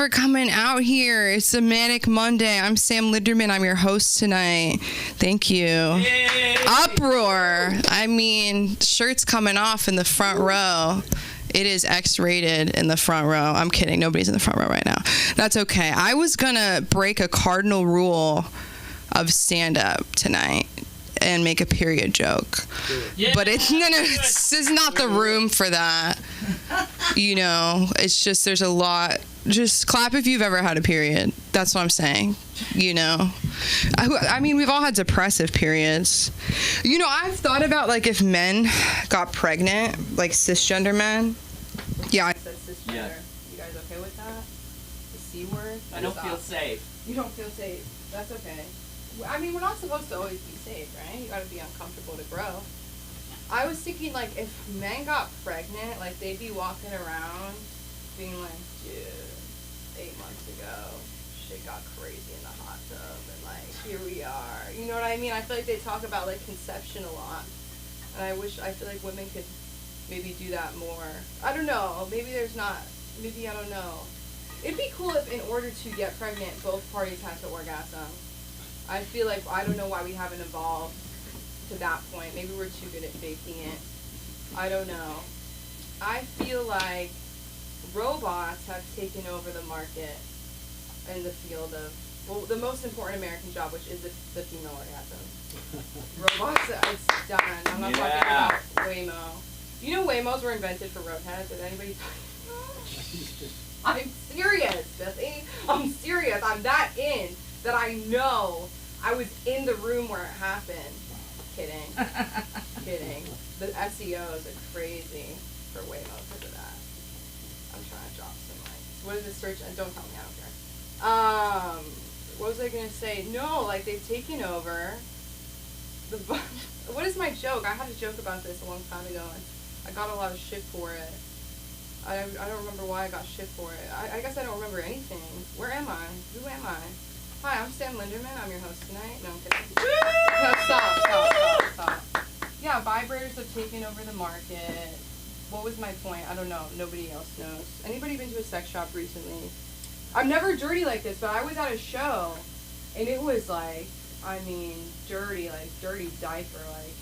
for coming out here. It's a Manic Monday. I'm Sam Linderman. I'm your host tonight. Thank you. Yay. Uproar. I mean, shirts coming off in the front row. It is X-rated in the front row. I'm kidding. Nobody's in the front row right now. That's okay. I was going to break a cardinal rule of stand-up tonight and make a period joke. Yeah. But this is not the room for that. You know, it's just, there's a lot. Just clap if you've ever had a period. That's what I'm saying. You know, I mean, we've all had depressive periods. You know, I've thought about, like, if men got pregnant, like cisgender men. Yeah, I said cisgender. Yeah. You guys okay with that? The C word? I don't feel safe. You don't feel safe. That's okay. I mean, we're not supposed to always be safe, right? You gotta be uncomfortable to grow. I was thinking, like, if men got pregnant, like, they'd be walking around being like, dude, 8 months ago, shit got crazy in the hot tub, and, like, here we are. You know what I mean? I feel like they talk about, like, conception a lot. And I feel like women could maybe do that more. I don't know. Maybe I don't know. It'd be cool if, in order to get pregnant, both parties had to orgasm. I feel like, I don't know why we haven't evolved to that point. Maybe we're too good at faking it. I don't know. I feel like robots have taken over the market in the field of, well, the most important American job, which is the female orgasm. Robots, it's done. I'm not talking about Waymo. You know Waymos were invented for roadheads? Did anybody I'm serious, Jesse. I'm serious. I'm that in that I know I was in the room where it happened. Kidding. Kidding. The SEOs are crazy for Waymo because of that. I'm trying to drop some likes. What is this search? Don't tell me, I don't care. What was I going to say? No, like, they've taken over. What is my joke? I had a joke about this a long time ago, and I got a lot of shit for it. I don't remember why I got shit for it. I guess I don't remember anything. Where am I? Who am I? Hi, I'm Sam Linderman. I'm your host tonight. No, I'm kidding. No, stop. Yeah, vibrators have taken over the market. What was my point? I don't know. Nobody else knows. Anybody been to a sex shop recently? I'm never dirty like this, but I was at a show, and it was like, I mean, dirty diaper, like,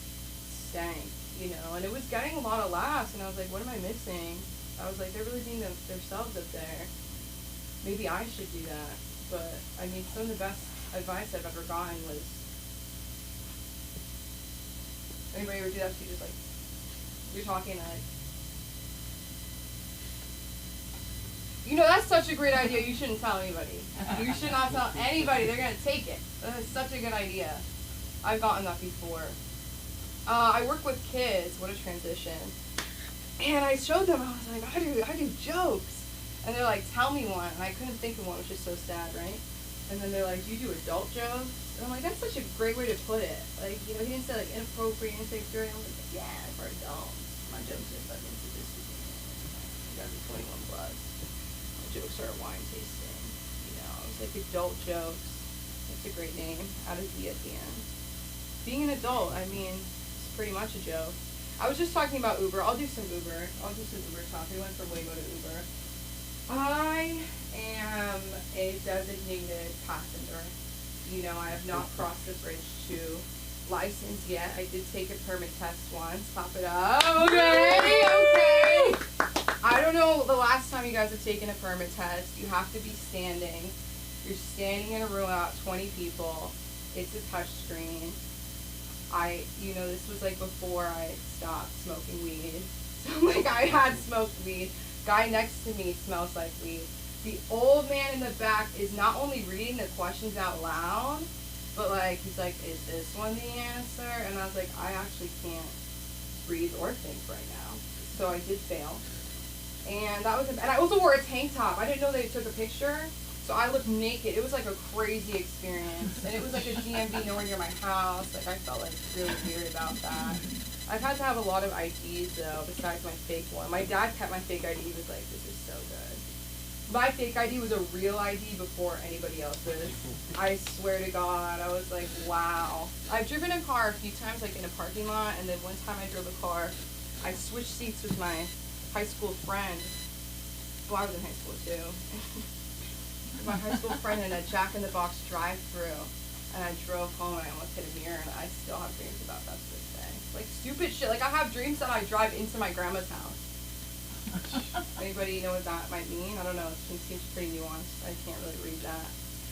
stank, you know, and it was getting a lot of laughs, and I was like, what am I missing? I was like, they're really being themselves up there. Maybe I should do that. But, I mean, some of the best advice I've ever gotten was, anybody ever do that? So you just, like, you're talking, like, you know, that's such a great idea. You shouldn't tell anybody. You should not tell anybody. They're going to take it. That is such a good idea. I've gotten that before. I work with kids. What a transition. And I showed them, I was like, I do jokes. And they're like, tell me one. And I couldn't think of one, which is so sad, right? And then they're like, do you do adult jokes? And I'm like, that's such a great way to put it. Like, you know, he didn't say, like, inappropriate, he didn't say dirty. I was like, yeah, for adults. My jokes are fucking sophisticated. You gotta be 21 plus. My jokes are wine tasting. You know, it's like adult jokes. That's a great name. Add a D at the end. Being an adult, I mean, it's pretty much a joke. I was just talking about Uber. I'll do some Uber talk. We went from Waymo to Uber. I am a designated passenger. You know, I have not crossed the bridge to license yet. I did take a permit test once. Pop it up. Okay. I don't know the last time you guys have taken a permit test. You have to be standing. You're standing in a room about 20 people. It's a touch screen. You know, this was like before I stopped smoking weed. So, like, I had smoked weed. Guy next to me smells like weed. The old man in the back is not only reading the questions out loud, but, like, he's like, is this one the answer? And I was like, I actually can't breathe or think right now. So I did fail. And that was, and I also wore a tank top. I didn't know they took a picture. So I looked naked. It was like a crazy experience. And it was like a DMV nowhere near my house. Like, I felt like really weird about that. I've had to have a lot of IDs though, besides my fake one. My dad kept my fake ID. He was like, this is so good. My fake ID was a real ID before anybody else's. I swear to God, I was like, wow. I've driven a car a few times, like in a parking lot, and then one time I drove a car, I switched seats with my high school friend. Well, I was in high school too. My high school friend in a Jack in the Box drive-through, and I drove home and I almost hit a mirror, and I still have dreams about that to this day. Like stupid shit. Like I have dreams that I drive into my grandma's house. Anybody know what that might mean? I don't know. It seems pretty nuanced. I can't really read that.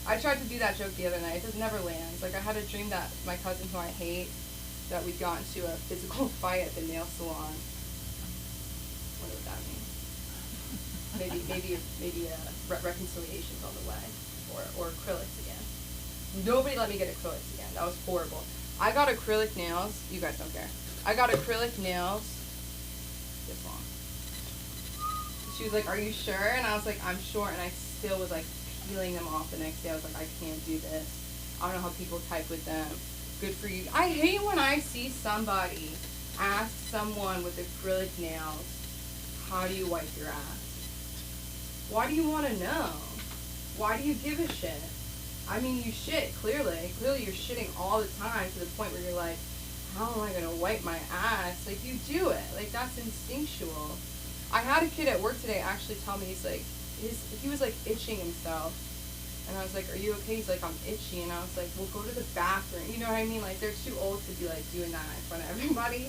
I tried to do that joke the other night. It just never lands. Like I had a dream that my cousin, who I hate, that we got into a physical fight at the nail salon. What would that mean? Maybe reconciliation's on the way, or acrylics again. Nobody let me get acrylics again. That was horrible. I got acrylic nails. You guys don't care. I got acrylic nails this long. She was like, "Are you sure?" And I was like, "I'm sure." And I still was like peeling them off the next day. I was like, "I can't do this. I don't know how people type with them. Good for you." I hate when I see somebody ask someone with acrylic nails, "How do you wipe your ass?" Why do you want to know? Why do you give a shit? I mean, you shit, clearly. Clearly you're shitting all the time to the point where you're like, how am I going to wipe my ass? Like, you do it. Like, that's instinctual. I had a kid at work today actually tell me, he's like, he was like itching himself. And I was like, "Are you okay?" He's like, "I'm itchy." And I was like, "Well, go to the bathroom." You know what I mean? Like, they're too old to be like doing that in front of everybody.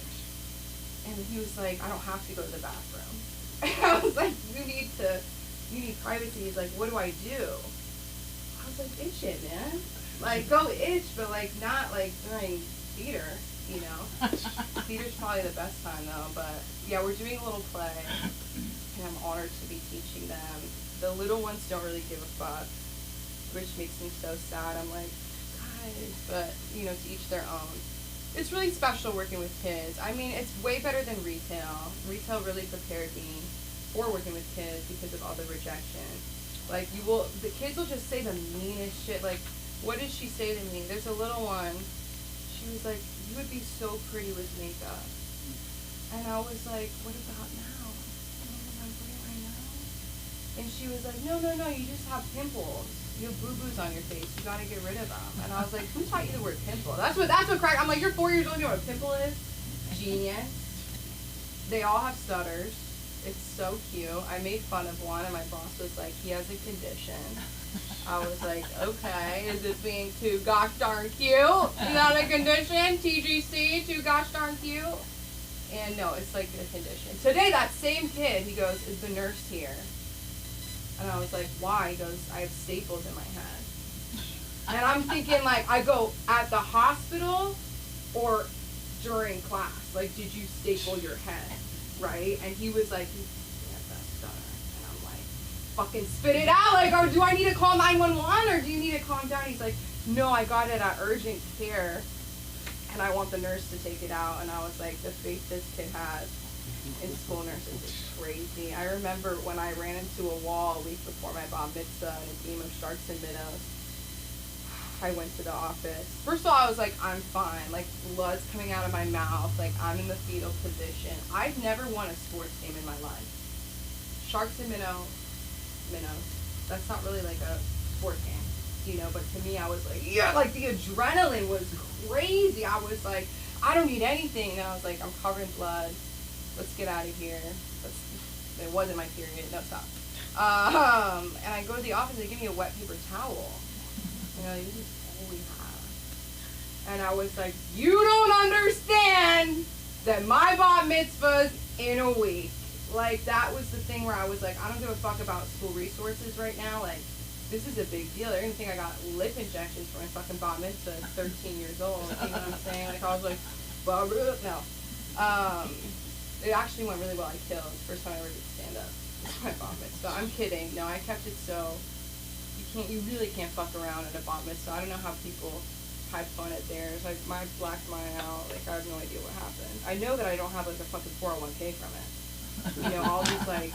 And he was like, "I don't have to go to the bathroom." And I was like, you need privacy. He's like, "What do I do?" I was like, "Itch it, man. Like, go itch, but like not like during theater, you know." Theater's probably the best time though, but yeah, we're doing a little play, and I'm honored to be teaching them. The little ones don't really give a fuck, which makes me so sad. I'm like, guys, but you know, to each their own. It's really special working with kids. I mean, it's way better than retail. Retail really prepared me for working with kids because of all the rejection. Like, the kids will just say the meanest shit. Like, what did she say to me? There's a little one. She was like, "You would be so pretty with makeup." And I was like, "What about now? You don't think I'm pretty right now?" And she was like, no, you just have pimples. You have boo-boos on your face. You gotta get rid of them. And I was like, who taught you the word pimple? That's what crack. I'm like, you're 4 years old, you know what a pimple is? Genius. They all have stutters. It's so cute. I made fun of one, and my boss was like, "He has a condition." I was like, okay, is it being too gosh darn cute? Is that a condition? TGC, too gosh darn cute? And no, it's like a condition. Today, that same kid, he goes, "Is the nurse here?" And I was like, "Why?" He goes, "I have staples in my head." And I'm thinking, like, I go, at the hospital or during class? Like, did you staple your head? Right? And he was like, "Yeah, that's stutter." And I'm like, fucking spit it out. Like, or do I need to call 911 or do you need to calm down? He's like, "No, I got it at urgent care and I want the nurse to take it out." And I was like, the faith this kid has in school nurses is crazy. I remember when I ran into a wall a week before my bar mitzvah in a game of Sharks and Minnows. I went to the office. First of all, I was like, I'm fine. Like, blood's coming out of my mouth. Like, I'm in the fetal position. I've never won a sports game in my life. Sharks and Minnows. That's not really like a sport game, you know, but to me, I was like, yeah, like the adrenaline was crazy. I was like, I don't need anything. And I was like, I'm covered in blood. Let's get out of here. It wasn't my period. No, stop. And I go to the office, they give me a wet paper towel. You know, this is all we have. And I was like, you don't understand that my bat mitzvah's in a week. Like, that was the thing where I was like, I don't give a fuck about school resources right now. Like, this is a big deal. They're gonna think I got lip injections for my fucking bat mitzvah at 13 years old. You know what I'm saying? Like, I was like, no. It actually went really well. I killed. First time I ever did stand up. It's my bat mitzvah. I'm kidding. No, I kept it so... You really can't fuck around at a bat mitzvah. I don't know how people had fun at theirs. Like, mine blacked mine out. Like, I have no idea what happened. I know that I don't have, like, a fucking 401k from it. You know, all these, like,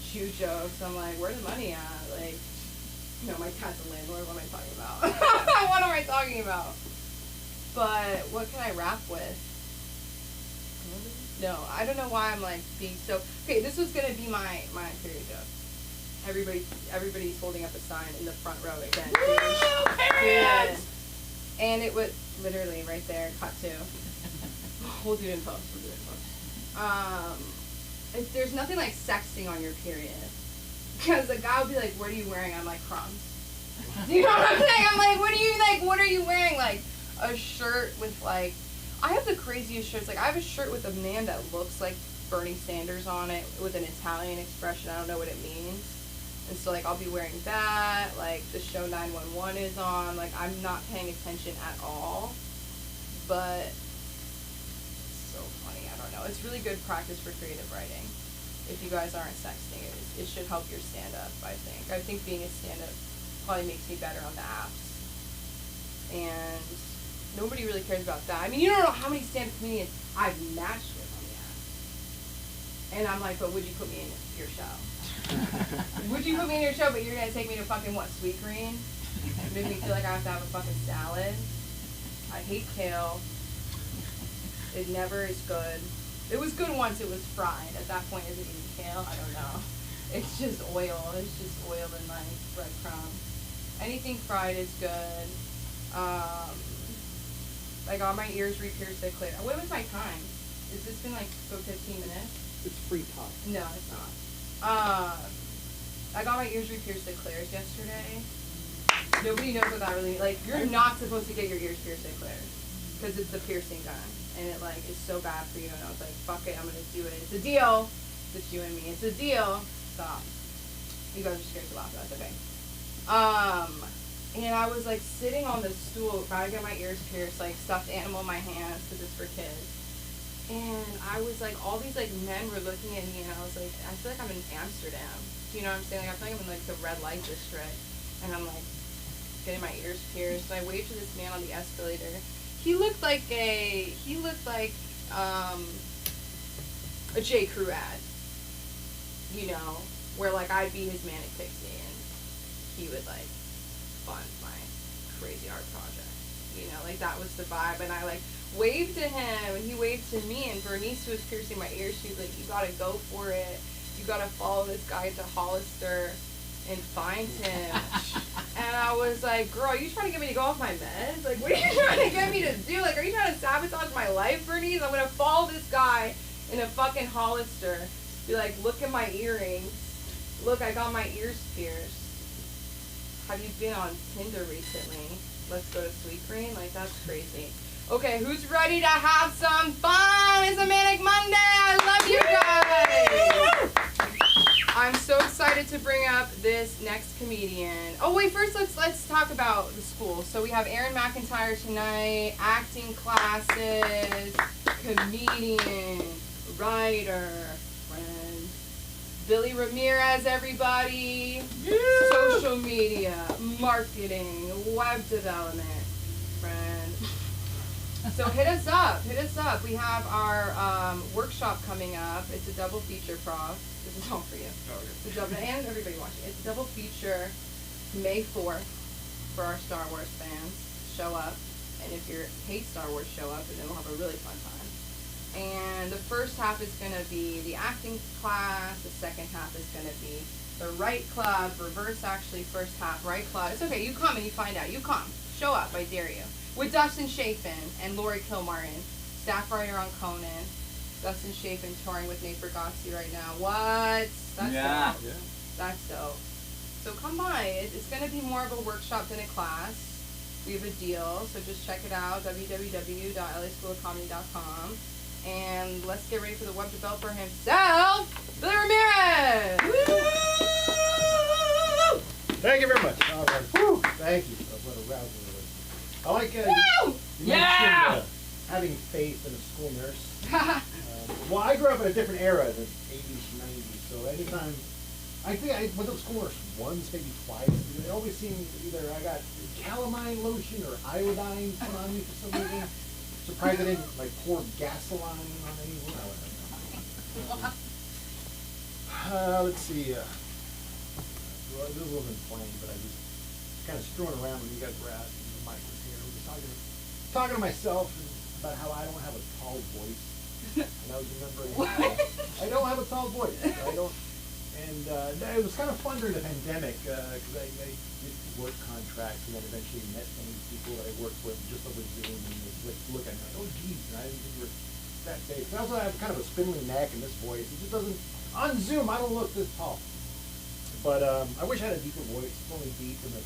shoe jokes. I'm like, where's the money at? Like, you know, my dad's a landlord. What am I talking about? What am I talking about? But what can I rap with? No, I don't know why I'm, like, being so... Okay, this was going to be my period joke. Everybody's holding up a sign in the front row again. Period. And it was literally right there, cut to. We'll do it in post. There's nothing like sexting on your period. Because the guy would be like, what are you wearing? I'm like, crumbs. Do you know what I'm saying? I'm like, what are you wearing? Like, a shirt with like, I have the craziest shirts. Like, I have a shirt with a man that looks like Bernie Sanders on it with an Italian expression. I don't know what it means. And so, like, I'll be wearing that. Like, the show 911 is on. Like, I'm not paying attention at all. But, so funny. I don't know. It's really good practice for creative writing. If you guys aren't sexting, it should help your stand-up, I think. I think being a stand-up probably makes me better on the apps. And nobody really cares about that. I mean, you don't know how many stand-up comedians I've matched with on the apps. And I'm like, but would you put me in your show? Would you put me in your show, but you're going to take me to fucking, what, Sweet Green? Make me feel like I have to have a fucking salad. I hate kale. It never is good. It was good once it was fried. At that point, is it even kale? I don't know. It's just oil. It's just oil and like breadcrumbs. Anything fried is good. I got my ears re-pierced at Claire. What was my time? Has this been like so 15 minutes? It's free time. No, it's not. I got my ears re-pierced at Claire's yesterday. Nobody knows what that really means. Like, you're not supposed to get your ears pierced at Claire's. Because it's the piercing gun. And it, like, is so bad for you. And I was like, fuck it, I'm going to do it. It's a deal. It's you and me. It's a deal. Stop. You guys are scared to laugh. That's okay. And I was, like, sitting on the stool trying to get my ears pierced, like, stuffed animal in my hands because it's for kids. And I was like, all these like men were looking at me, and I was like, I feel like I'm in Amsterdam. Do you know what I'm saying? Like, I feel like I'm in like the red light district, and I'm like getting my ears pierced. And I waved to this man on the escalator. He looked like a J. Crew ad, you know, where like I'd be his Manic Pixie, and he would like fund my crazy art project. You know, like that was the vibe, and I like waved to him, and he waved to me, and Bernice, who was piercing my ears, she was like, you gotta go for it. You gotta follow this guy to Hollister and find him. And I was like, girl, are you trying to get me to go off my meds? Like, what are you trying to get me to do? Like, are you trying to sabotage my life, Bernice? I'm gonna follow this guy in a fucking Hollister. Be like, look at my earrings. Look, I got my ears pierced. Have you been on Tinder recently? Let's go to Sweet Green? Like, that's crazy. Okay, who's ready to have some fun? It's a Manic Monday. I love you guys. I'm so excited to bring up this next comedian. Oh wait, first let's talk about the school. So we have Erin McIntyre tonight, acting classes, comedian, writer, friend. Billy Ramirez, everybody. Yeah. Social media, marketing, web development, friend. So hit us up. We have our workshop coming up. It's a double feature, Prof. This is all for you. Okay. It's a double, and everybody watching. It's a double feature, May 4th, for our Star Wars fans. Show up, and if you hate Star Wars, show up, and then we'll have a really fun time. And the first half is going to be the acting class. The second half is going to be the Write Club. Reverse, actually, first half, Write Club. It's okay. You come and you find out. You come. Show up. I dare you. With Dustin Chafin and Lori Kilmartin, staff writer on Conan. Dustin Chafin touring with Nate Bargatze right now. What? That's dope. Yeah. That's dope. So come by. It's going to be more of a workshop than a class. We have a deal, so just check it out, www.laschoolofcomedy.com. And let's get ready for the web developer himself, Billy Ramirez! Woo! Thank you very much. All right. Woo! Thank you. What a rousing release. I like you mentioned having faith in a school nurse. Well, I grew up in a different era, the 80s, 90s, so anytime, I think I went to school nurse once, maybe twice. It always seemed either I got calamine lotion or iodine put on me for some reason. Surprised I didn't like pour gasoline on anyone. Let's see. Well, this wasn't playing, but I was kind of screwing around when you guys were out and the mic was here. I was talking to myself about how I don't have a tall voice. And I was remembering I don't have a tall voice. I don't. And it was kind of fun during the pandemic because I did work contracts and then eventually met some of these people that I worked with just over Zoom, and they would look at me like, oh geez, I didn't think you were that big. I also have kind of a spindly neck and this voice. It just doesn't, on Zoom, I don't look this tall. But I wish I had a deeper voice. It's only deep in the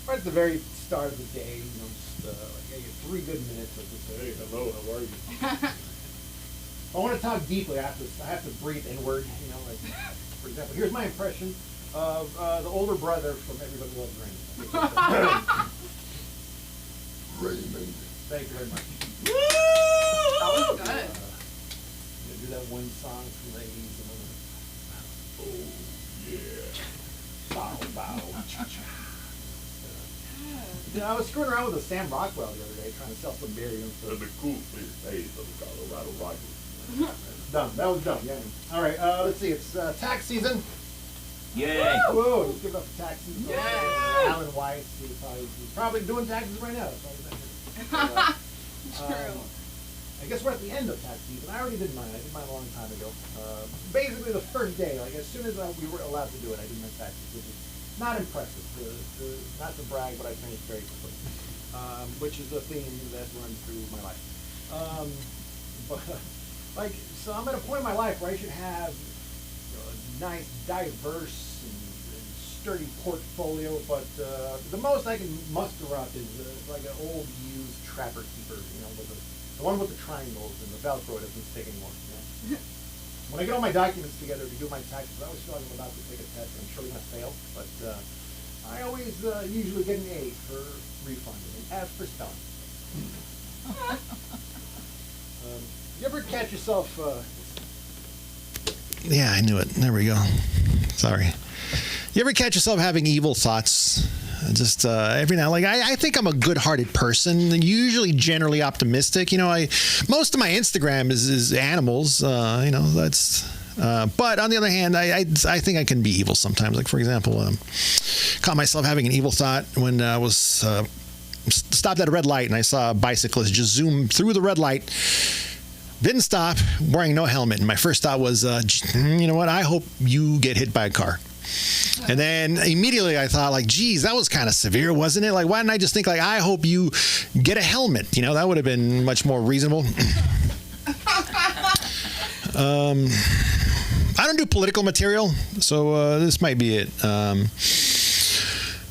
right at the very start of the day. You know, just like, get 3 good minutes of just hey, hello, how are you? If I want to talk deeply, I have to breathe inward. You know, like for example, here's my impression of the older brother from Everybody Loves Raymond. Raymond. Thank you very much. That was good. Do that one song from the 80s. Oh, yeah. Bow, bow. I was screwing around with a Sam Rockwell the other day, trying to sell some beer. You know, the cool face of the Colorado Rockies. Dumb. That was dumb. Yeah. All right. Let's see. It's tax season. Yay! Whoa! Let's give it up for tax season. Yay! Alan Weiss. He's probably doing taxes right now. True. I guess we're at the end of tax season. I already did mine. I did mine a long time ago. Basically, the first day, like as soon as we were allowed to do it, I did my taxes, which is not impressive. Not to brag, but I finished very quickly, which is a theme that runs through my life. But like, so I'm at a point in my life where I should have a nice, diverse, and sturdy portfolio. But the most I can muster up is like an old used Trapper Keeper, you know, with the one with the triangles and the Velcro doesn't stick anymore. You know? When I get all my documents together to do my taxes, I always feel like I'm about to take a test and I'm surely going to fail. But I always usually get an A for refund and an F for spelling. You ever catch yourself... Yeah, I knew it. There we go. Sorry. You ever catch yourself having evil thoughts? Just every now, like I think I'm a good-hearted person. Usually, generally optimistic. You know, most of my Instagram is animals. You know, that's. But on the other hand, I think I can be evil sometimes. Like for example, caught myself having an evil thought when I was stopped at a red light and I saw a bicyclist just zoom through the red light. Didn't stop, wearing no helmet. And my first thought was, you know what? I hope you get hit by a car. And then immediately I thought, like, geez, that was kind of severe, wasn't it? Like, why didn't I just think, like, I hope you get a helmet? You know, that would have been much more reasonable. I don't do political material, so this might be it.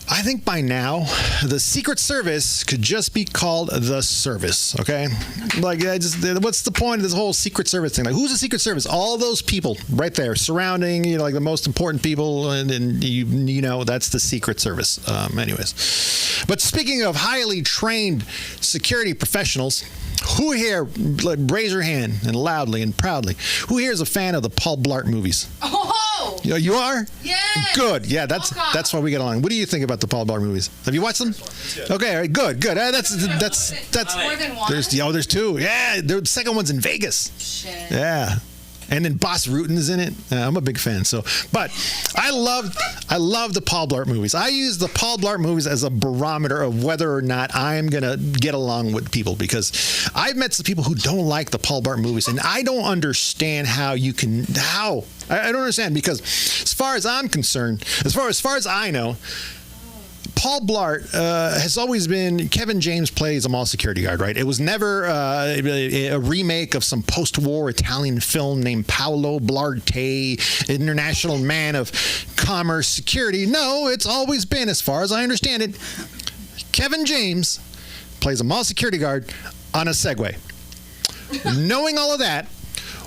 I think by now, the Secret Service could just be called the Service, okay? Like, what's the point of this whole Secret Service thing? Like, who's the Secret Service? All those people right there surrounding, you know, like the most important people, and you know, that's the Secret Service. Anyways. But speaking of highly trained security professionals, who here, like, raise your hand and loudly and proudly, who here is a fan of the Paul Blart movies? Oh! You are? Yes! Good. Yeah, that's why we get along. What do you think about the Paul Blart movies? Have you watched them? Okay, all right, good. That's more than one. There's 2. Yeah, the second one's in Vegas. Shit. Yeah. And then Boss Rutan is in it. I'm a big fan. But I love the Paul Blart movies. I use the Paul Blart movies as a barometer of whether or not I'm gonna get along with people, because I've met some people who don't like the Paul Blart movies, and I don't understand how you can. I don't understand, because as far as I'm concerned, as far as I know, Paul Blart has always been, Kevin James plays a mall security guard, right? It was never a remake of some post-war Italian film named Paolo Blarte, International Man of Commerce Security. No, it's always been, as far as I understand it, Kevin James plays a mall security guard on a Segway. Knowing all of that,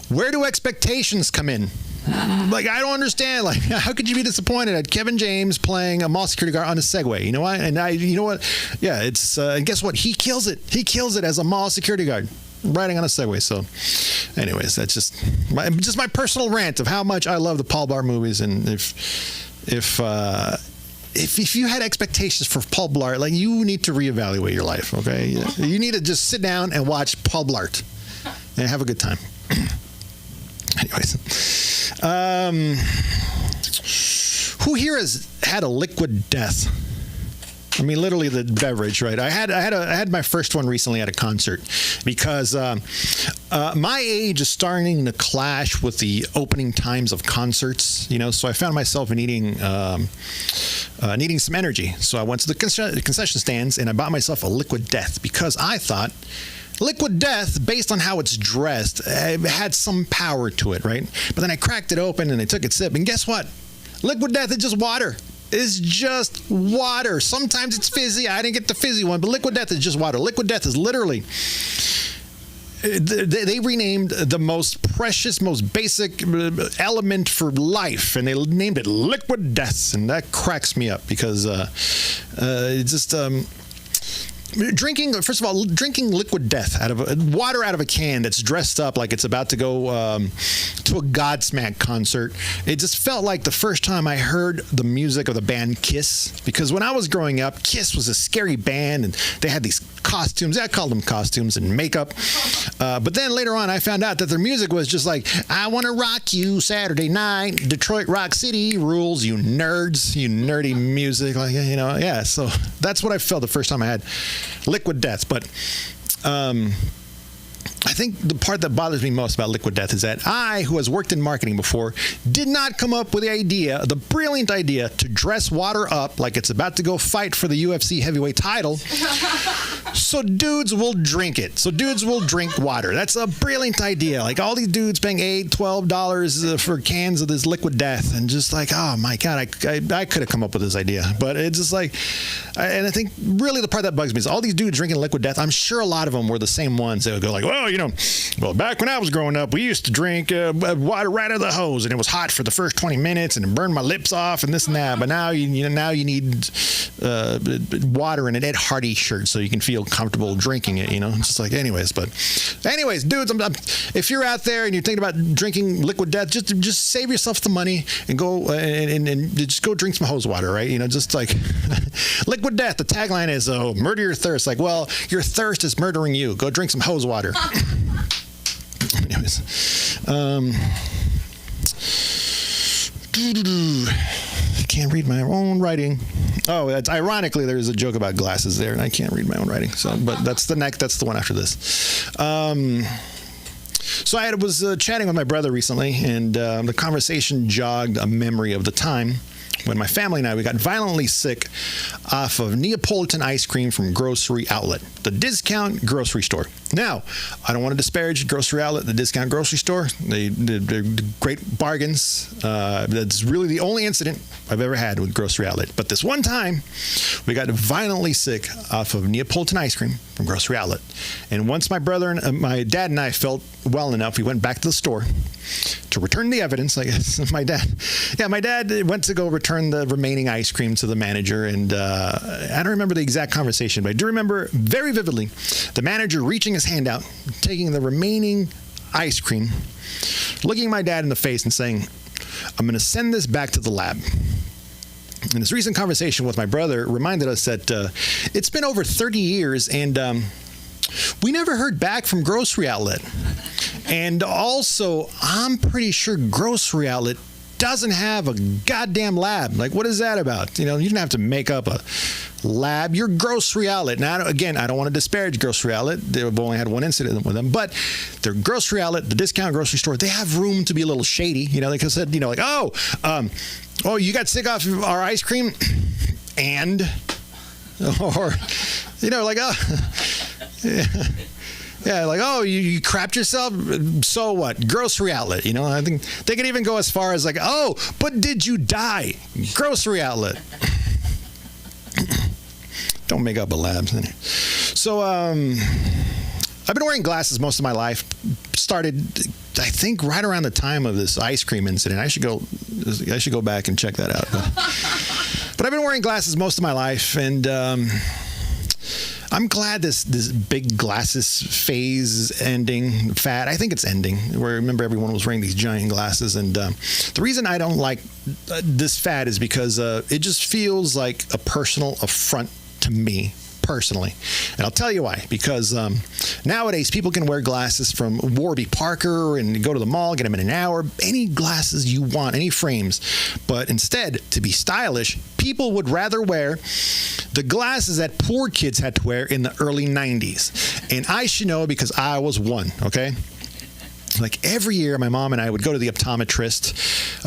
where do expectations come in? Like, I don't understand. Like, how could you be disappointed at Kevin James playing a mall security guard on a Segway? You know what? You know what? Yeah, it's. And guess what? He kills it. He kills it as a mall security guard, riding on a Segway. So, anyways, that's just my personal rant of how much I love the Paul Blart movies. And if you had expectations for Paul Blart, like, you need to reevaluate your life. Okay, you need to just sit down and watch Paul Blart and have a good time. Anyways, who here has had a liquid death? I mean, literally the beverage, right? I had my first one recently at a concert, because my age is starting to clash with the opening times of concerts. You know, so I found myself needing some energy. So I went to the concession stands and I bought myself a Liquid Death, because I thought Liquid Death, based on how it's dressed, had some power to it, right? But then I cracked it open and I took a sip, and guess what? Liquid Death is just water. It's just water. Sometimes it's fizzy. I didn't get the fizzy one, but Liquid Death is just water. Liquid Death is literally... They renamed the most precious, most basic element for life, and they named it Liquid Death, and that cracks me up because it's just... drinking Liquid Death out of water out of a can that's dressed up like it's about to go to a Godsmack concert. It just felt like the first time I heard the music of the band Kiss, because when I was growing up, Kiss was a scary band and they had these costumes. I called them costumes and makeup. But then later on, I found out that their music was just like, I want to rock you Saturday night, Detroit Rock City rules, you nerds, you nerdy music. Like, you know, yeah. So that's what I felt the first time I had Liquid Death. But I think the part that bothers me most about Liquid Death is that I, who has worked in marketing before, did not come up with the brilliant idea to dress water up like it's about to go fight for the UFC heavyweight title so dudes will drink it. So dudes will drink water. That's a brilliant idea. Like all these dudes paying $8, $12 for cans of this Liquid Death, and just like, oh my God, I could have come up with this idea. But it's just like, and I think really the part that bugs me is all these dudes drinking Liquid Death. I'm sure a lot of them were the same ones that would go like, well, back when I was growing up, we used to drink water right out of the hose, and it was hot for the first 20 minutes, and it burned my lips off, and this and that. But now you need water in an Ed Hardy shirt so you can feel comfortable drinking it. It's just like, anyways, dudes, if you're out there and you're thinking about drinking Liquid Death, just save yourself the money and go and just go drink some hose water, right? Just like Liquid Death. The tagline is, "Oh, murder your thirst." Like, well, your thirst is murdering you. Go drink some hose water. Anyways, I can't read my own writing. Oh, that's ironically there's a joke about glasses there, and I can't read my own writing. So, but that's the one after this. So I was chatting with my brother recently, and the conversation jogged a memory of the time when my family and I, we got violently sick off of Neapolitan ice cream from Grocery Outlet, the discount grocery store. Now, I don't want to disparage Grocery Outlet, the discount grocery store. They're great bargains. That's really the only incident I've ever had with Grocery Outlet. But this one time, we got violently sick off of Neapolitan ice cream from Grocery Outlet. And once my brother and my dad and I felt well enough, we went back to the store to return the evidence. I guess my dad went to go return the remaining ice cream to the manager, and I don't remember the exact conversation, but I do remember very vividly the manager reaching his hand out, taking the remaining ice cream, looking my dad in the face and saying, "I'm going to send this back to the lab." And this recent conversation with my brother reminded us that it's been over 30 years, and we never heard back from Grocery Outlet. And also, I'm pretty sure Grocery Outlet doesn't have a goddamn lab. Like, what is that about? You don't have to make up a lab. You're Grocery Outlet. Now, again, I don't want to disparage Grocery Outlet. They've only had one incident with them, but they're Grocery Outlet, the discount grocery store. They have room to be a little shady. They could have said, like, oh, you got sick off of our ice cream, and, or, like, oh, yeah, like, oh, you crapped yourself? So what? Grocery Outlet, I think they could even go as far as like, oh, but did you die? Grocery Outlet. Don't make up a lab. So, I've been wearing glasses most of my life. Started, I think, right around the time of this ice cream incident. I should go back and check that out. But I've been wearing glasses most of my life, and I'm glad this big glasses phase is ending. Fad, I think it's ending. Where I remember everyone was wearing these giant glasses, and the reason I don't like this fad is because it just feels like a personal affront to me personally. And I'll tell you why. Because nowadays people can wear glasses from Warby Parker and go to the mall, get them in an hour, any glasses you want, any frames. But instead, to be stylish, people would rather wear the glasses that poor kids had to wear in the early 90s. And I should know because I was one, okay? like every year, my mom and I would go to the optometrist,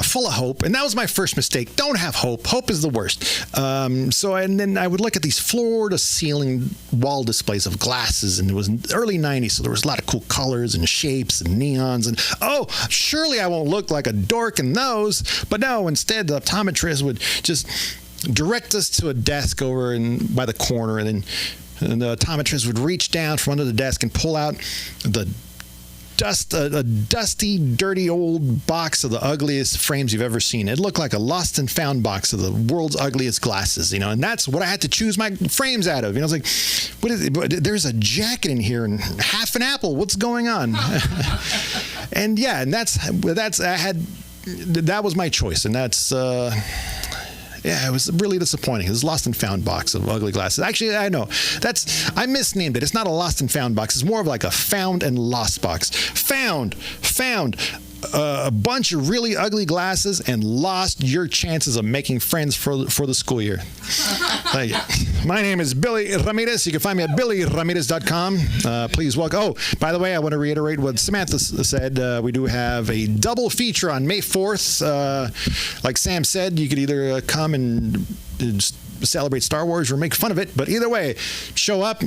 full of hope, and that was my first mistake. Don't have hope. Hope is the worst. And then I would look at these floor-to-ceiling wall displays of glasses, and it was early '90s, so there was a lot of cool colors and shapes and neons, and surely I won't look like a dork in those. But no, instead the optometrist would just direct us to a desk over by the corner, and the optometrist would reach down from under the desk and pull out a dusty, dirty old box of the ugliest frames you've ever seen. It looked like a lost and found box of the world's ugliest glasses, and that's what I had to choose my frames out of. I was like, what is it? There's a jacket in here and half an apple. What's going on? And that was my choice, and that's it was really disappointing. It was a lost and found box of ugly glasses. Actually, I know. I misnamed it. It's not a lost and found box. It's more of like a found and lost box. Found. A bunch of really ugly glasses, and lost your chances of making friends for the school year. Thank you. My name is Billy Ramirez. You can find me at billyramirez.com. Please welcome. Oh, by the way, I want to reiterate what Samantha said. We do have a double feature on May 4th. Like Sam said, you could either come and just celebrate Star Wars or make fun of it, but either way, show up.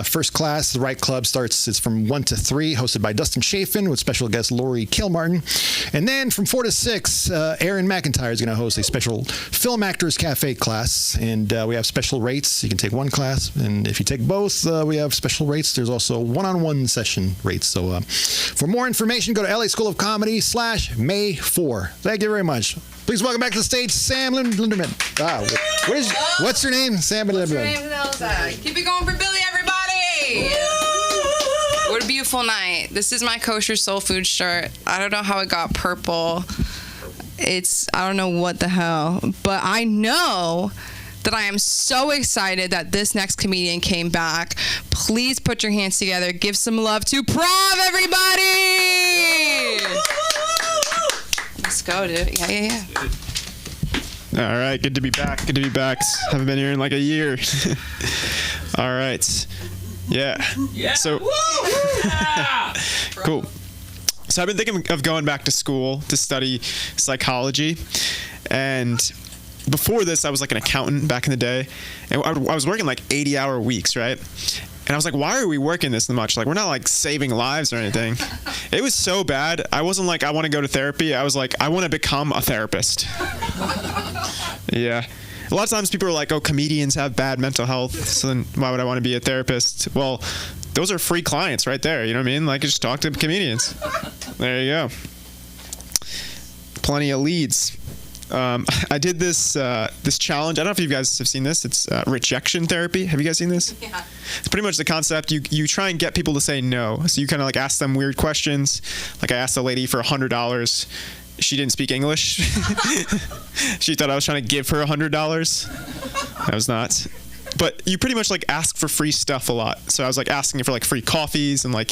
First class, the Right Club starts. It's from 1 to 3, hosted by Dustin Chafin with special guest Lori Kilmartin, and then from 4 to 6, Aaron McIntyre is going to host a special Film Actors Cafe class, and we have special rates. You can take one class, and if you take both, we have special rates. There's also one-on-one session rates. So for more information, go to LA School of Comedy /May 4. Thank you very much. Please welcome back to the stage, Sam Linderman. What's your name? Sam Linderman. Keep it going for Billy, everybody! What a beautiful night. This is my kosher soul food shirt. I don't know how it got purple. I don't know what the hell. But I know that I am so excited that this next comedian came back. Please put your hands together. Give some love to Prav, everybody! Let's go, dude. Yeah. All right, good to be back. Haven't been here in like a year. All right. Yeah. So cool. So I've been thinking of going back to school to study psychology, and before this I was like an accountant back in the day, and I was working like 80-hour weeks, right? And I was like, why are we working this much? Like, we're not like saving lives or anything. It was so bad. I wasn't like, I want to go to therapy. I was like, I want to become a therapist. Yeah. A lot of times people are like, oh, comedians have bad mental health, so then why would I want to be a therapist? Well, those are free clients right there. You know what I mean? Like, just talk to comedians. There you go. Plenty of leads. I did this challenge. I don't know if you guys have seen this. It's rejection therapy. Have you guys seen this? Yeah. It's pretty much the concept. You try and get people to say no. So you kind of like ask them weird questions. Like I asked a lady for $100. She didn't speak English. She thought I was trying to give her $100. I was not. But you pretty much like ask for free stuff a lot. So I was like asking for like free coffees, and like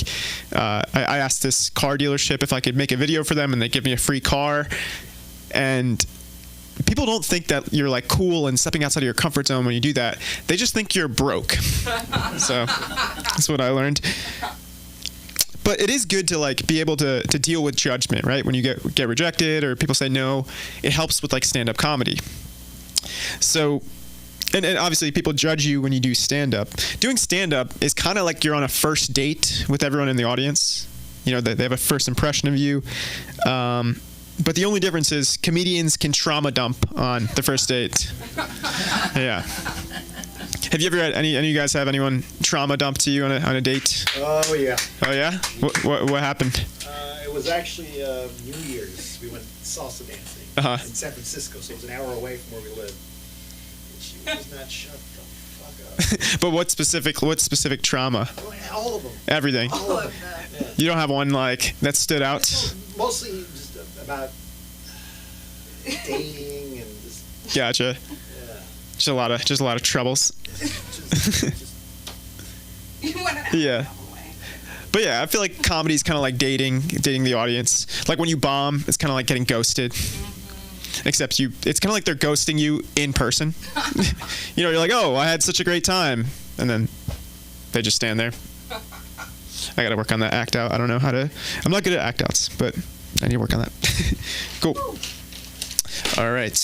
I asked this car dealership if I could make a video for them, and they give me a free car. And people don't think that you're like cool and stepping outside of your comfort zone when you do that. They just think you're broke. So that's what I learned. But it is good to like be able to deal with judgment, right? When you get rejected or people say no, it helps with like stand-up comedy. So, and obviously people judge you when you do stand-up. Doing stand-up is kind of like you're on a first date with everyone in the audience. You know, they have a first impression of you. But the only difference is comedians can trauma dump on the first date. Yeah. Have you ever had any of you guys have anyone trauma dump to you on a date? Oh, yeah. Oh, yeah? What happened? It was actually New Year's. We went salsa dancing in San Francisco, so it was an hour away from where we live. And she was not shut the fuck up. But what specific trauma? All of them. Everything. All of them. Yeah. You don't have one like that stood out? Mostly just about dating and just. Gotcha. Yeah. Just a lot of troubles. Yeah. But yeah, I feel like comedy is kind of like dating the audience. Like when you bomb, it's kind of like getting ghosted. Except it's kind of like they're ghosting you in person. You know, you're like, oh, I had such a great time. And then they just stand there. I gotta work on that act out. I don't know how to. I'm not good at act outs, but I need to work on that. Cool. All right.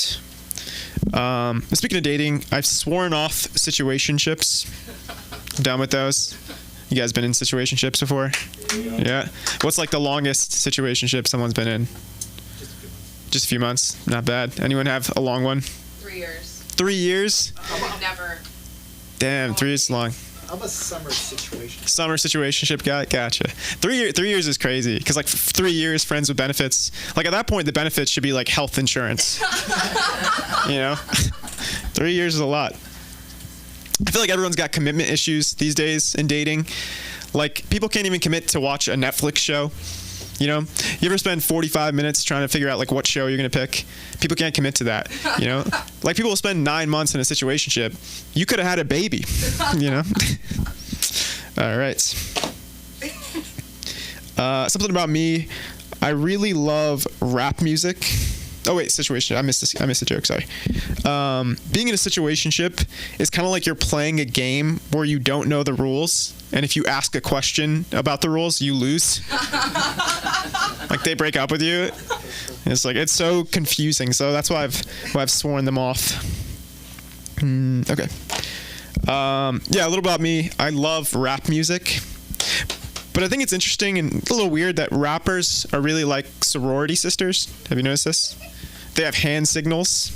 Speaking of dating, I've sworn off situationships. I'm done with those. You guys been in situationships before? Yeah. What's like the longest situationship someone's been in? Just a few months. Not bad. Anyone have a long one? 3 years. 3 years? Never. Damn, 3 years is long. I'm a summer situation. Summer situationship guy? Gotcha. 3 years is crazy. Because like 3 years, friends with benefits. Like at that point, the benefits should be like health insurance. You know? 3 years is a lot. I feel like everyone's got commitment issues these days in dating. Like people can't even commit to watch a Netflix show. You know, you ever spend 45 minutes trying to figure out like what show you're going to pick? People can't commit to that, you know? Like people will spend 9 months in a situationship. You could have had a baby, you know? All right. Something about me. I really love rap music. Oh wait, situation. I missed the joke. Sorry. Being in a situationship is kind of like you're playing a game where you don't know the rules, and if you ask a question about the rules, you lose. Like they break up with you. It's like it's so confusing. So that's why I've sworn them off. Okay. Yeah, a little about me. I love rap music. But I think it's interesting and a little weird that rappers are really like sorority sisters. Have you noticed this? They have hand signals.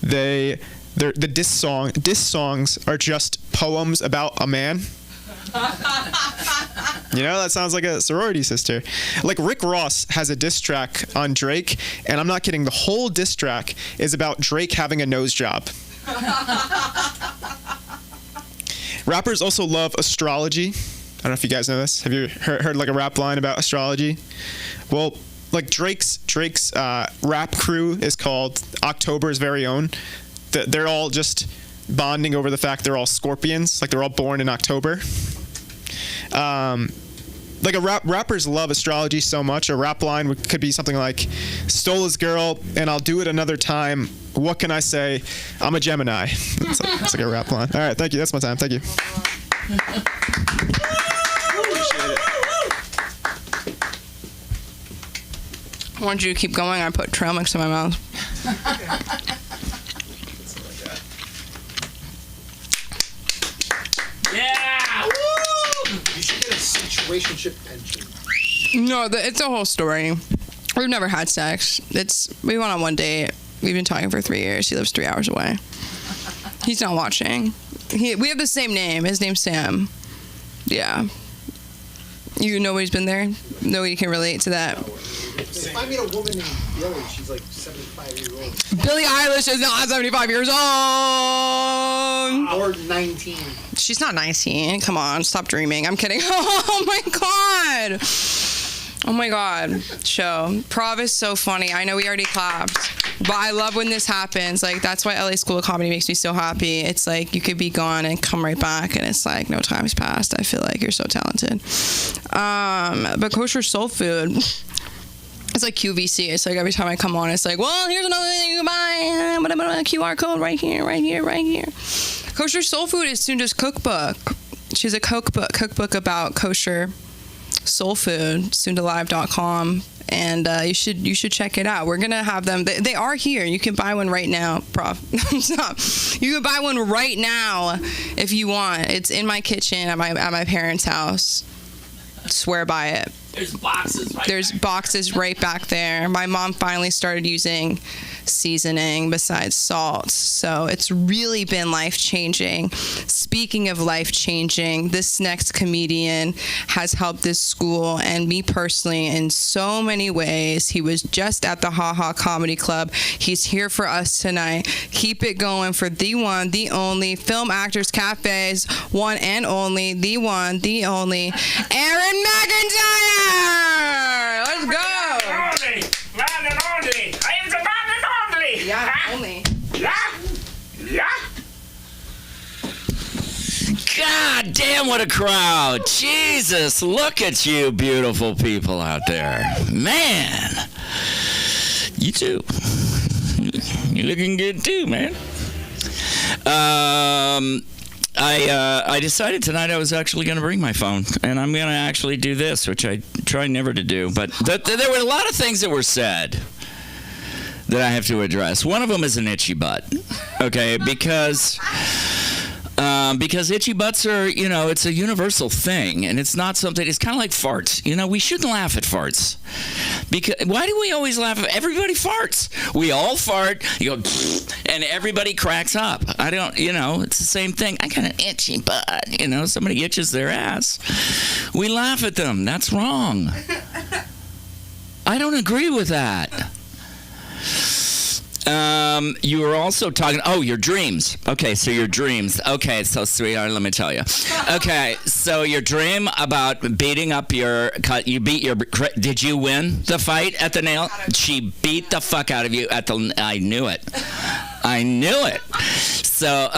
The diss songs are just poems about a man. You know, that sounds like a sorority sister. Like Rick Ross has a diss track on Drake, and I'm not kidding. The whole diss track is about Drake having a nose job. Rappers also love astrology. I don't know if you guys know this. Have you heard like a rap line about astrology? Well, like Drake's rap crew is called October's Very Own. They're all just bonding over the fact they're all Scorpions, like they're all born in October. Like rappers love astrology so much. A rap line could be something like, "Stole his girl and I'll do it another time. What can I say? I'm a Gemini." That's like a rap line. All right, thank you. That's my time. Thank you. I want you to keep going. I put trail mix in my mouth. Yeah! Woo! You should get a situationship pension. No, it's a whole story. We've never had sex. We went on one date. We've been talking for 3 years. He lives 3 hours away. He's not watching. We have the same name. His name's Sam. Yeah. Nobody's been there? Nobody can relate to that. If I meet a woman named Billy, she's like 75 years old. Billie Eilish is not 75 years old. Or 19. She's not 19. Come on, stop dreaming. I'm kidding. Oh my god. Oh my god. Show. Prov is so funny. I know we already clapped, but I love when this happens. Like that's why LA School of Comedy makes me so happy. It's like you could be gone and come right back, and it's like no time's passed. I feel like you're so talented. But kosher soul food. It's like QVC. It's like every time I come on, it's like, well, here's another thing you can buy. But I'm on a QR code right here. Kosher soul food is Sunda's cookbook. She has a cookbook about kosher soul food, sundalive.com, and you should check it out. We're gonna have them. They are here. You can buy one right now, Prof. Stop. You can buy one right now if you want. It's in my kitchen at my parents' house. Swear by it. There's boxes right back there. My mom finally started using seasoning besides salt, so it's really been life-changing. Speaking of life-changing, this next comedian has helped this school and me personally in so many ways. He was just at the Ha Ha Comedy Club. He's here for us tonight. Keep it going for the one, the only, Film Actors Cafe's one and only, the one, the only, Aaron McIntyre! Let's go! One and only! I am the one and only! Yeah, only. Yeah! God damn, what a crowd! Jesus, look at you beautiful people out there. Man! You too. You're looking good too, man. I decided tonight I was actually going to bring my phone, and I'm going to actually do this, which I try never to do. But there were a lot of things that were said that I have to address. One of them is an itchy butt, okay? Because itchy butts are, it's a universal thing, and it's not something. It's kind of like farts. We shouldn't laugh at farts. Because why do we always laugh at? Everybody farts. We all fart. You go, and everybody cracks up. I don't. It's the same thing. I got an itchy butt. Somebody itches their ass. We laugh at them. That's wrong. I don't agree with that. You were also talking, your dreams. Okay, so your dreams. Okay, so sweetheart, let me tell you. Okay, so your dream about beating up did you win the fight at the nail? She beat the fuck out of you I knew it. I knew it. So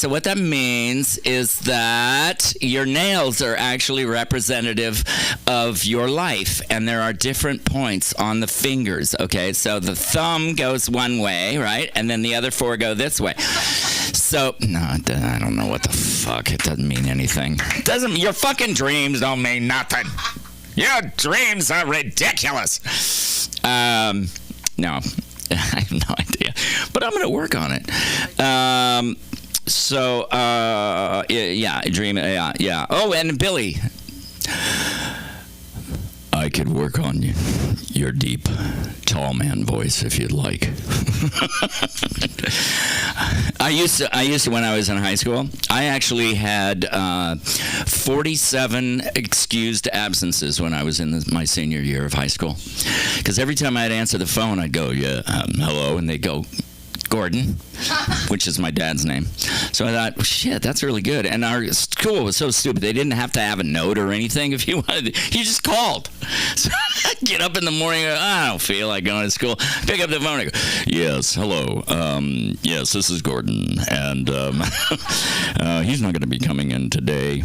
what that means is that your nails are actually representative of your life, and there are different points on the fingers, okay? So the thumb goes one way, right? And then the other 4 go this way. So, no, I don't know what the fuck. It doesn't mean anything. Your fucking dreams don't mean nothing. Your dreams are ridiculous. No. I have no idea, but I'm going to work on it. Dream, yeah. Oh, and Billy, I could work on your deep, tall man voice if you'd like. I used to when I was in high school. I actually had 47 excused absences when I was in my senior year of high school. Because every time I'd answer the phone, I'd go, hello, and they'd go, Gordon, which is my dad's name. So I thought, shit, that's really good. And our school was so stupid. They didn't have to have a note or anything. If you wanted, you just called. So I'd get up in the morning, I don't feel like going to school. Pick up the phone and go, yes, hello. Yes, this is Gordon. And he's not going to be coming in today.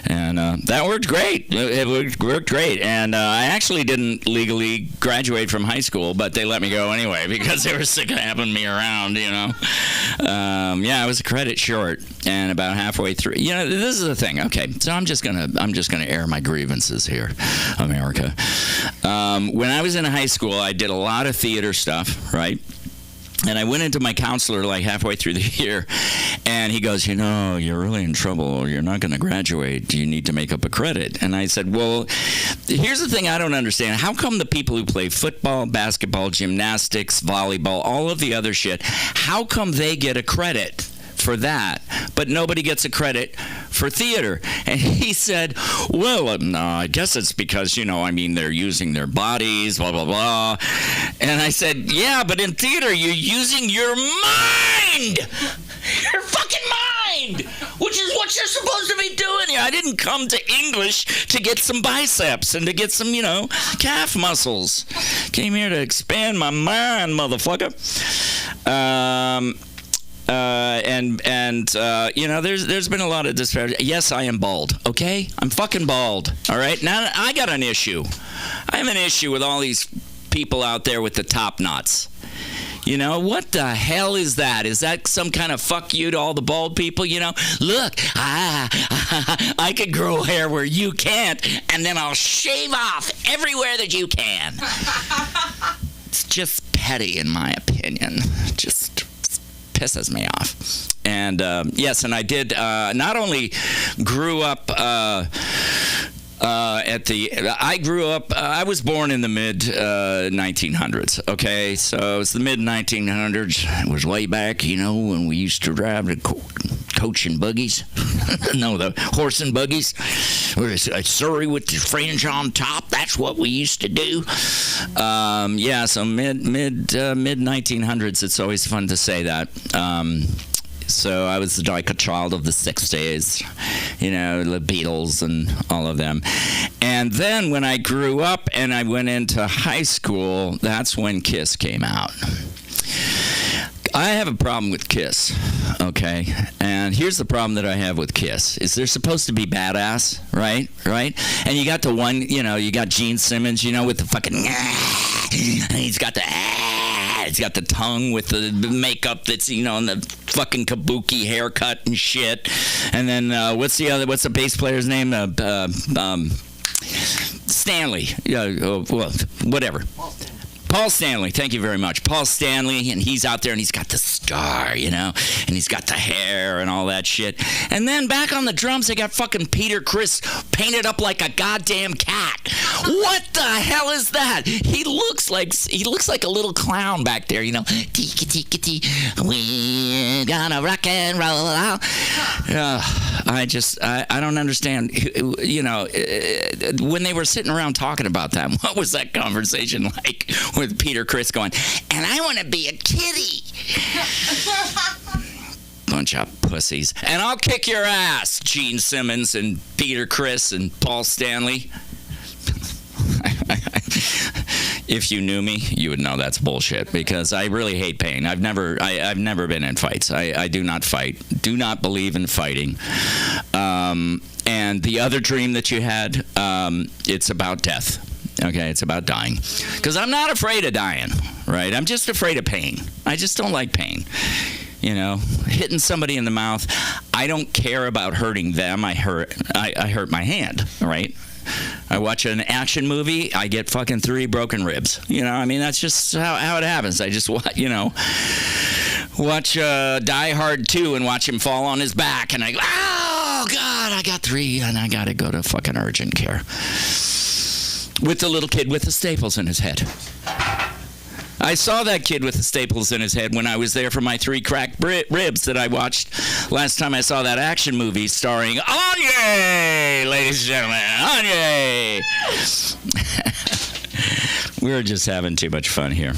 And that worked great. It worked great. And I actually didn't legally graduate from high school, but they let me go anyway because they were sick of having me around, I was a credit short, and about halfway through, this is the thing. Okay, so I'm just gonna air my grievances here, America. When I was in high school, I did a lot of theater stuff, right? And I went into my counselor like halfway through the year, and he goes, you're really in trouble. You're not going to graduate. You need to make up a credit. And I said, well, here's the thing I don't understand. How come the people who play football, basketball, gymnastics, volleyball, all of the other shit, how come they get a credit for that, but nobody gets a credit for theater? And he said, well, I guess it's because, they're using their bodies, blah, blah, blah. And I said, yeah, but in theater, you're using your mind! Your fucking mind! Which is what you're supposed to be doing here. I didn't come to English to get some biceps and to get some, calf muscles. Came here to expand my mind, motherfucker. There's been a lot of disparity. Yes, I am bald, okay? I'm fucking bald, all right? Now, I got an issue. I have an issue with all these people out there with the top knots. What the hell is that? Is that some kind of fuck you to all the bald people? Look, I could grow hair where you can't, and then I'll shave off everywhere that you can. It's just petty, in my opinion. Just pisses me off. And yes, and I did not only grew up I was born in the mid 1900s, okay? So it's the mid 1900s. It was way back, when we used to drive the coach and buggies. No, the horse and buggies. Or a Surrey with the fringe on top. That's what we used to do. So mid 1900s. It's always fun to say that. So I was like a child of the 60s, the Beatles and all of them. And then when I grew up and I went into high school, that's when Kiss came out. I have a problem with Kiss, okay? And here's the problem that I have with Kiss, is they're supposed to be badass, right? And you got the one, you got Gene Simmons, with the fucking, he's got the, He's got the tongue with the makeup that's, and the fucking kabuki haircut and shit. And then what's the bass player's name? Stanley. Well, whatever. Paul Stanley, thank you very much. Paul Stanley, and he's out there, and he's got the star, and he's got the hair and all that shit. And then back on the drums, they got fucking Peter Criss painted up like a goddamn cat. What the hell is that? He looks like a little clown back there, Tee-ka-tee-ka-tee, we're gonna rock and roll out. I don't understand. When they were sitting around talking about that, what was that conversation like? With Peter Criss going, and I want to be a kitty. Bunch of pussies. And I'll kick your ass, Gene Simmons and Peter Criss and Paul Stanley. If you knew me, you would know that's bullshit, because I really hate pain. I've never been in fights. I do not fight. Do not believe in fighting. And the other dream that you had, it's about death. Okay, it's about dying. Because I'm not afraid of dying, right? I'm just afraid of pain. I just don't like pain. Hitting somebody in the mouth, I don't care about hurting them. I hurt my hand, right? I watch an action movie, I get fucking 3 broken ribs. That's just how it happens. I just watch Die Hard 2 and watch him fall on his back, and I go, oh, God, I got 3, and I got to go to fucking urgent care. With the little kid with the staples in his head. I saw that kid with the staples in his head when I was there for my 3 cracked ribs that I watched last time I saw that action movie starring Anye, ladies and gentlemen, Anye. We're just having too much fun here.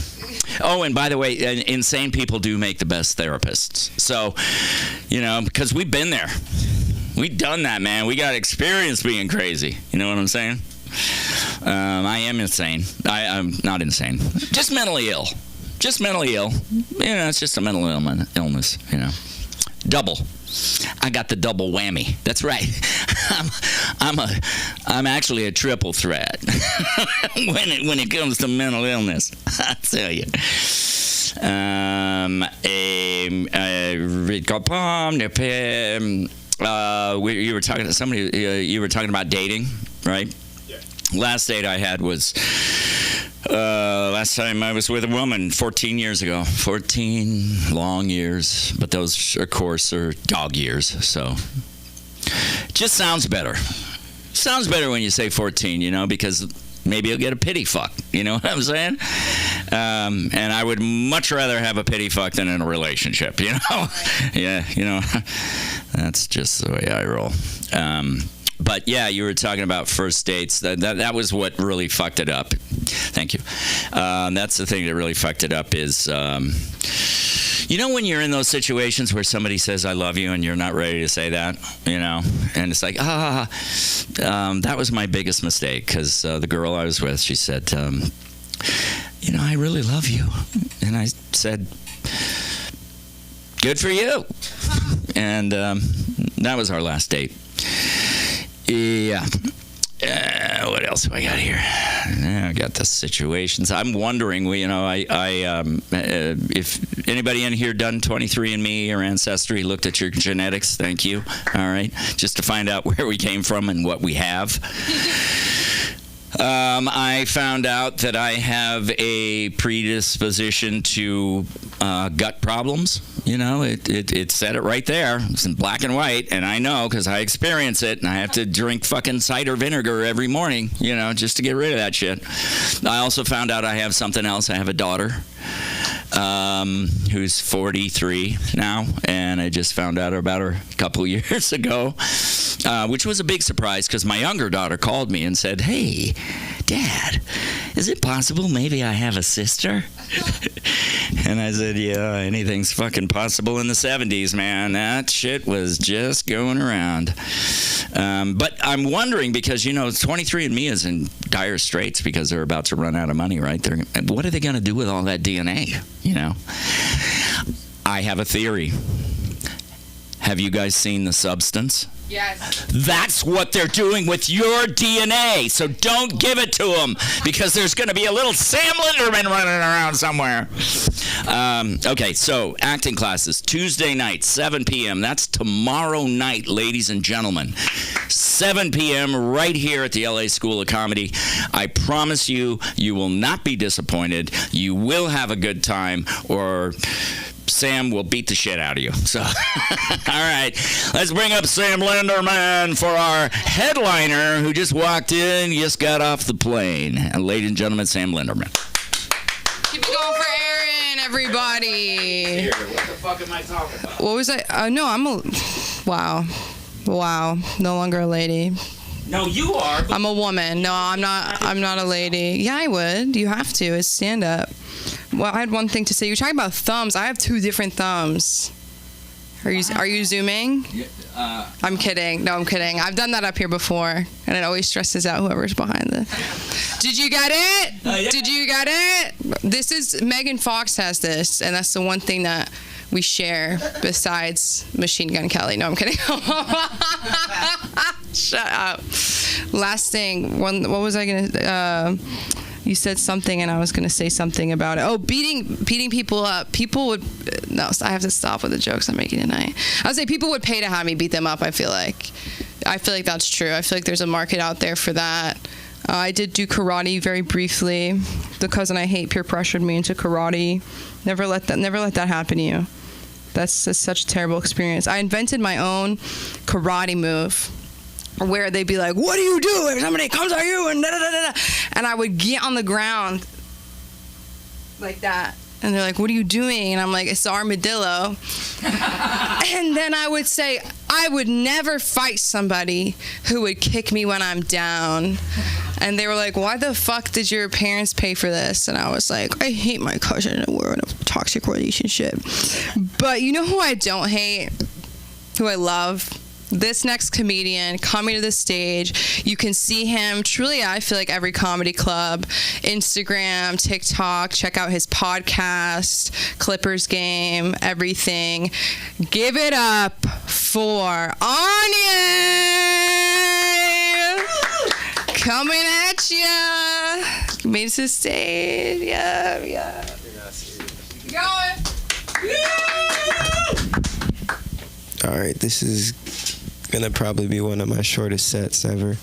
Oh, and by the way, insane people do make the best therapists. So, because we've been there. We've done that, man. We got experience being crazy. You know what I'm saying? I am insane. I'm not insane. Just mentally ill. Just mentally ill. It's just a mental illness, Double. I got the double whammy. That's right. I'm actually a triple threat when it comes to mental illness. I tell you. You were talking to somebody. You were talking about dating, right? Last date I had was last time I was with a woman 14 years ago. 14 long years, but those, of course, are dog years. So just sounds better. Sounds better when you say 14, because maybe you'll get a pity fuck. You know what I'm saying? And I would much rather have a pity fuck than in a relationship, Yeah, that's just the way I roll. But yeah, you were talking about first dates. That was what really fucked it up. Thank you. That's the thing that really fucked it up is, when you're in those situations where somebody says I love you and you're not ready to say that, and it's like, that was my biggest mistake, because the girl I was with, she said, I really love you. And I said, good for you. And that was our last date. Yeah. What else have I got here? I got the situations. I'm wondering, if anybody in here done 23andMe or Ancestry, looked at your genetics, thank you. All right. Just to find out where we came from and what we have. I found out that I have a predisposition to gut problems. It said it right there. It's in black and white, and I know because I experience it, and I have to drink fucking cider vinegar every morning, just to get rid of that shit. I also found out I have something else. I have a daughter who's 43 now, and I just found out about her a couple years ago, which was a big surprise because my younger daughter called me and said, "Hey, Dad, is it possible maybe I have a sister?" And I said, yeah, anything's fucking possible in the 70s, man. That shit was just going around. But I'm wondering because, 23andMe is in dire straits because they're about to run out of money, right? What are they going to do with all that DNA, I have a theory. Have you guys seen The Substance? Yes. That's what they're doing with your DNA. So don't give it to them, because there's going to be a little Sam Linderman running around somewhere. Okay, so acting classes, Tuesday night, 7 p.m. That's tomorrow night, ladies and gentlemen. 7 p.m. right here at the LA School of Comedy. I promise you, you will not be disappointed. You will have a good time, or Sam will beat the shit out of you. So, all right, let's bring up Sam Linderman for our headliner who just walked in, just got off the plane. And ladies and gentlemen, Sam Linderman. Keep it going for Aaron, everybody. Here, what the fuck am I talking about? What was I? No, I'm a. Wow. No longer a lady. No, you are. I'm a woman. No, I'm not. I'm not a lady. Yeah, I would. You have to. It's stand up. Well, I had one thing to say. You're talking about thumbs. I have 2 different thumbs. Are you zooming? I'm kidding. No, I'm kidding. I've done that up here before, and it always stresses out whoever's behind it. Did you get it? Yeah. Did you get it? This is Megan Fox has this, and that's the one thing that we share besides Machine Gun Kelly. No, I'm kidding. Shut up. Last thing. What was I gonna? You said something, and I was gonna say something about it. Oh, beating people up. People would. No, I have to stop with the jokes I'm making tonight. I would say people would pay to have me beat them up. I feel like that's true. I feel like there's a market out there for that. I did do karate very briefly. The cousin I hate peer pressured me into karate. Never let that happen to you. That's such a terrible experience. I invented my own karate move, where they'd be like, "What do you do if somebody comes at you?" And da da da da. And I would get on the ground like that, and they're like, "What are you doing?" And I'm like, "It's the armadillo." And then I would say, "I would never fight somebody who would kick me when I'm down." And they were like, "Why the fuck did your parents pay for this?" And I was like, "I hate my cousin, and we're in a toxic relationship." But you know who I don't hate? Who I love? This next comedian coming to the stage. You can see him truly, I feel like, every comedy club, Instagram, TikTok. Check out his podcast, Clippers Game, everything. Give it up for Onion! Coming at ya! Made it to the stage. Yeah. Going! All right, this is gonna probably be one of my shortest sets ever,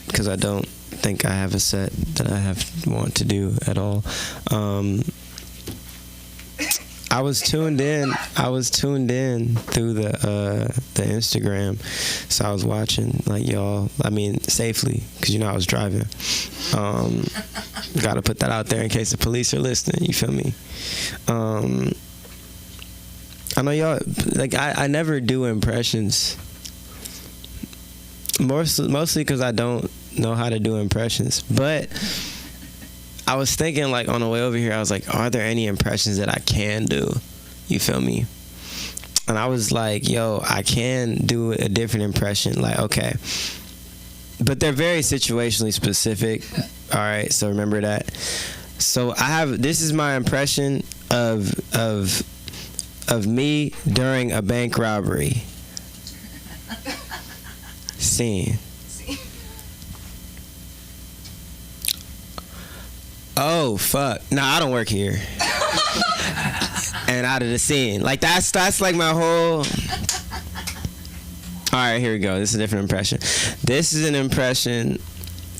because I don't think I have a set that I want to do at all. I was tuned in through the Instagram, so I was watching like y'all. I mean, safely, because I was driving. Got to put that out there in case the police are listening. You feel me? I know y'all, like, I never do impressions. Mostly because I don't know how to do impressions. But I was thinking, like, on the way over here, I was like, are there any impressions that I can do? You feel me? And I was like, yo, I can do a different impression. Like, okay. But they're very situationally specific. All right, so remember that. So this is my impression of me during a bank robbery. Scene. Oh fuck! Nah, I don't work here. And out of the scene, like that's like my whole. All right, here we go. This is a different impression. This is an impression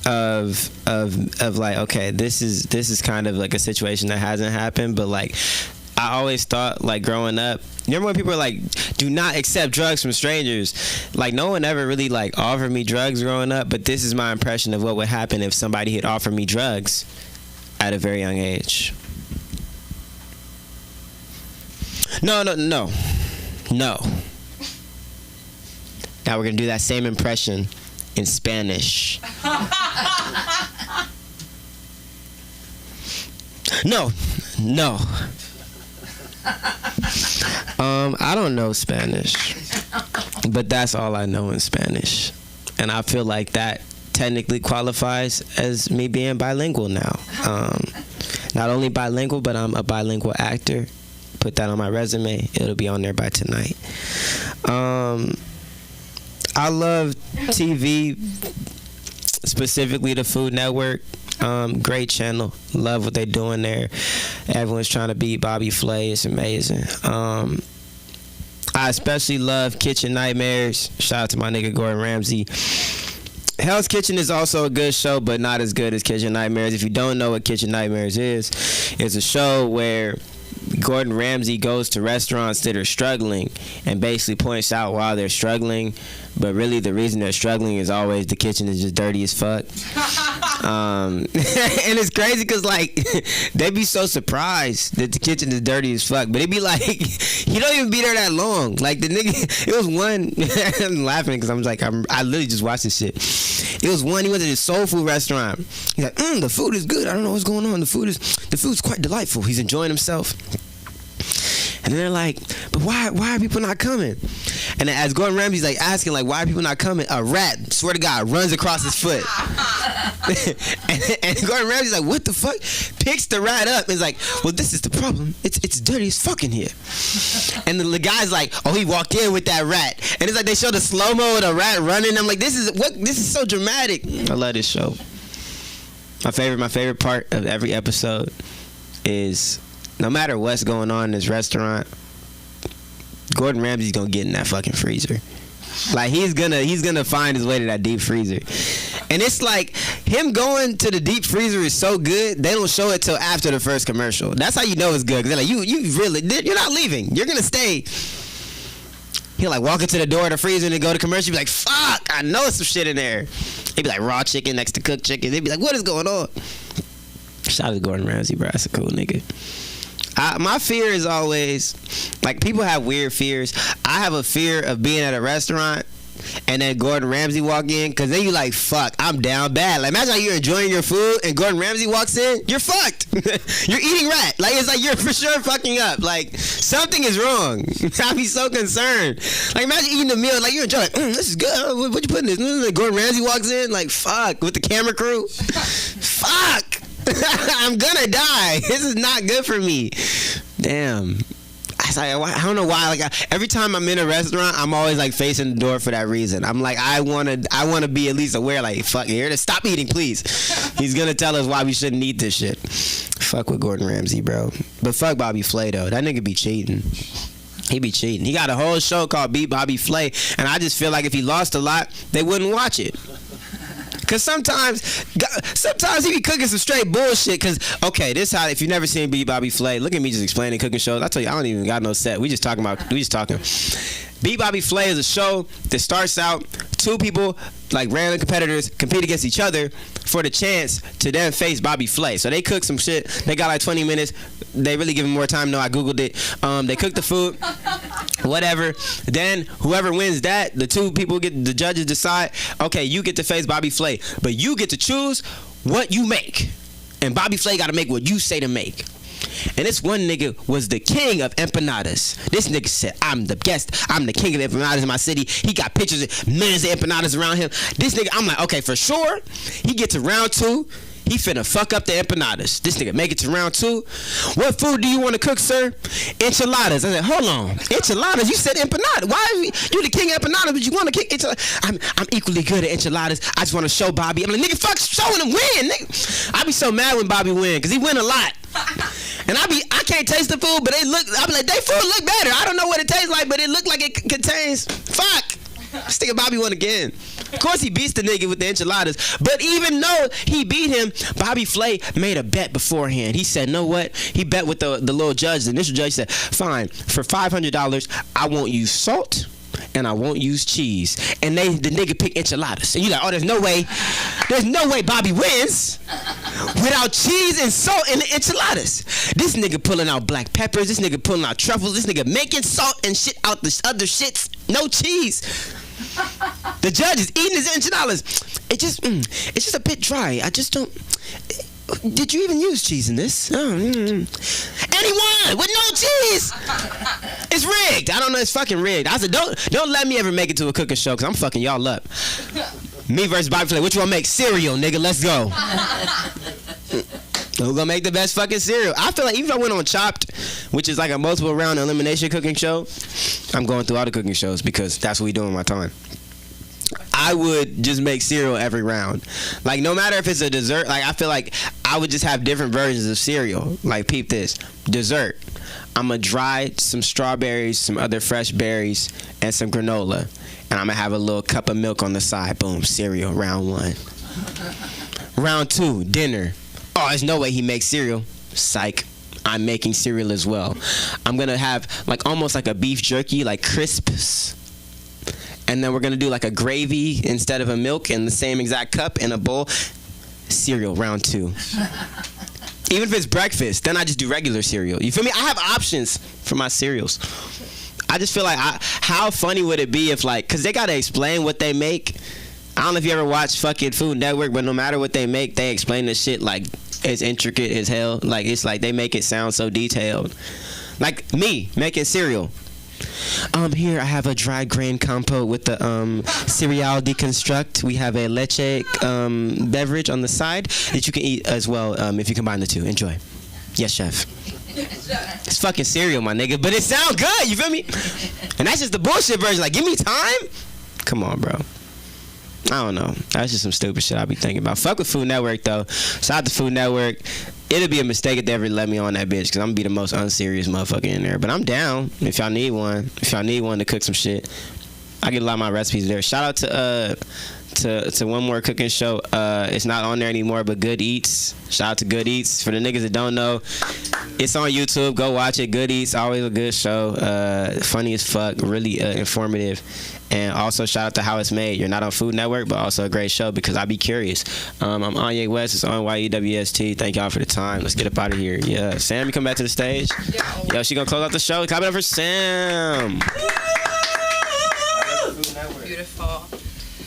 of like, okay, this is kind of like a situation that hasn't happened, but like, I always thought, like, growing up, you remember when people were like, do not accept drugs from strangers? Like, no one ever really, like, offered me drugs growing up, but this is my impression of what would happen if somebody had offered me drugs at a very young age. No. Now we're going to do that same impression in Spanish. No. I don't know Spanish, but that's all I know in Spanish, and I feel like that technically qualifies as me being bilingual now. Not only bilingual, but I'm a bilingual actor. Put that on my resume. It'll be on there by tonight. I love TV, specifically the Food Network. Great channel. Love what they doing there. Everyone's trying to beat Bobby Flay. It's amazing. I especially love Kitchen Nightmares. Shout out to my nigga Gordon Ramsay. Hell's Kitchen is also a good show, but not as good as Kitchen Nightmares. If you don't know what Kitchen Nightmares is, it's a show where Gordon Ramsay goes to restaurants that are struggling and basically points out why they're struggling, but really the reason they're struggling is always the kitchen is just dirty as fuck. And it's crazy because like they be so surprised that the kitchen is dirty as fuck, but it be like he don't even be there that long. Like the nigga, it was one. I'm laughing because I'm like I literally just watched this shit. It was one. He went to this soul food restaurant. He's like, the food is good. I don't know what's going on. The food's quite delightful. He's enjoying himself. And they're like, but why are people not coming? And as Gordon Ramsay's like asking, like, why are people not coming? A rat, swear to God, runs across his foot. and Gordon Ramsay's like, what the fuck? Picks the rat up and is like, well, this is the problem. It's dirty as fuck in here. And the guy's like, oh, he walked in with that rat. And it's like they show the slow-mo of the rat running. I'm like, this is so dramatic. I love this show. My favorite part of every episode is no matter what's going on in this restaurant, Gordon Ramsay's gonna get in that fucking freezer. Like he's gonna find his way to that deep freezer. And it's like him going to the deep freezer is so good, they don't show it till after the first commercial. That's how you know it's good. Cause they're like, you're not leaving. You're gonna stay. He'll like walk into the door of the freezer and then go to commercial. Be like, fuck, I know some shit in there. He'd be like raw chicken next to cooked chicken. They'd be like, what is going on? Shout out to Gordon Ramsay, bro. That's a cool nigga. My fear is always, like, people have weird fears. I have a fear of being at a restaurant and then Gordon Ramsay walk in, because then you like, fuck, I'm down bad. Like, imagine how you're enjoying your food and Gordon Ramsay walks in, you're fucked. You're eating rat. Like, it's like you're for sure fucking up. Like, something is wrong. I'd be so concerned. Like, imagine eating a meal, like, you're enjoying, this is good. What you putting this? Gordon Ramsay walks in, like, fuck, with the camera crew. Fuck. I'm gonna die. This is not good for me. Damn. I don't know why. Like every time I'm in a restaurant, I'm always like facing the door for that reason. I'm like, I wanna be at least aware. Like, fuck, here to stop eating, please. He's gonna tell us why we shouldn't eat this shit. Fuck with Gordon Ramsay, bro. But fuck Bobby Flay though. That nigga be cheating. He be cheating. He got a whole show called Beat Bobby Flay, and I just feel like if he lost a lot, they wouldn't watch it. Cause sometimes he be cooking some straight bullshit. Cause okay, this how, if you've never seen Beat Bobby Flay, look at me just explaining cooking shows. I tell you, I don't even got no set. We just talking. Beat Bobby Flay is a show that starts out two people, like random competitors, compete against each other for the chance to then face Bobby Flay. So they cook some shit. They got like 20 minutes. They really give him more time. No, I googled it. They cook the food, whatever. Then whoever wins that, the two people the judges decide, okay, you get to face Bobby Flay, but you get to choose what you make, and Bobby Flay got to make what you say to make. And this one nigga was the king of empanadas. This nigga said, I'm the guest. I'm the king of empanadas in my city. He got pictures of millions of empanadas around him. This nigga, I'm like, okay, for sure. He gets to round two. He finna fuck up the empanadas. This nigga make it to round two. What food do you want to cook, sir? Enchiladas. I said, hold on. Enchiladas? You said empanada. Why are you the king of empanadas, but you want to kick enchiladas? I'm equally good at enchiladas. I just want to show Bobby. I'm like, nigga, fuck showing him win, nigga. I be so mad when Bobby win, because he win a lot. And I can't taste the food, but I be like, they food look better. I don't know what it tastes like, but it look like it contains, fuck. This nigga Bobby won again. Of course he beats the nigga with the enchiladas. But even though he beat him, Bobby Flay made a bet beforehand. He said, know what? He bet with the little judge. The initial judge said, fine, for $500, I won't use salt and I won't use cheese. And the nigga picked enchiladas. And you like, oh, there's no way Bobby wins without cheese and salt and the enchiladas. This nigga pulling out black peppers. This nigga pulling out truffles. This nigga making salt and shit out the other shits. No cheese. The judge is eating his enchiladas. It's just a bit dry. I just don't. Did you even use cheese in this? And he won with no cheese. It's rigged. I don't know. It's fucking rigged. I said, don't let me ever make it to a cooking show, because I'm fucking y'all up. Me versus Bobby Flay. What you want to make? Cereal, nigga. Let's go. Who gonna make the best fucking cereal? I feel like even if I went on Chopped, which is like a multiple round elimination cooking show, I'm going through all the cooking shows because that's what we do in my time. I would just make cereal every round. Like, no matter if it's a dessert, like, I feel like I would just have different versions of cereal. Like, peep this. Dessert. I'm going to dry some strawberries, some other fresh berries, and some granola. And I'm going to have a little cup of milk on the side. Boom, cereal, round 1. Round 2, dinner. Oh, there's no way he makes cereal. Psych. I'm making cereal as well. I'm going to have, like, almost like a beef jerky, like crisps. And then we're going to do like a gravy instead of a milk in the same exact cup in a bowl. Cereal, round 2. Even if it's breakfast, then I just do regular cereal. You feel me? I have options for my cereals. I just feel like, how funny would it be if, like, because they got to explain what they make. I don't know if you ever watch fucking Food Network, but no matter what they make, they explain this shit like it's intricate as hell. Like, it's like they make it sound so detailed. Like me making cereal. Here I have a dry grain compote with the cereal deconstruct. We have a leche beverage on the side that you can eat as well if you combine the two. Enjoy. Yes, chef. It's fucking cereal, my nigga, but it sounds good. You feel me? And that's just the bullshit version. Like, give me time. Come on, bro. I don't know. That's just some stupid shit I be thinking about. Fuck with Food Network, though. Shout out to Food Network. It'll be a mistake if they ever let me on that bitch, because I'm going to be the most unserious motherfucker in there. But I'm down if y'all need one. If y'all need one to cook some shit. I get a lot of my recipes there. Shout out to one more cooking show. It's not on there anymore, but Good Eats. Shout out to Good Eats. For the niggas that don't know, it's on YouTube. Go watch it. Good Eats, always a good show. Funny as fuck. Really informative. And also shout out to How It's Made. You're not on Food Network, but also a great show because I be curious. I'm Anye West. It's on YEWST. Thank y'all for the time. Let's get up out of here. Yeah, Sam, you come back to the stage. Yo, she gonna close out the show. Clap it up for Sam. Beautiful.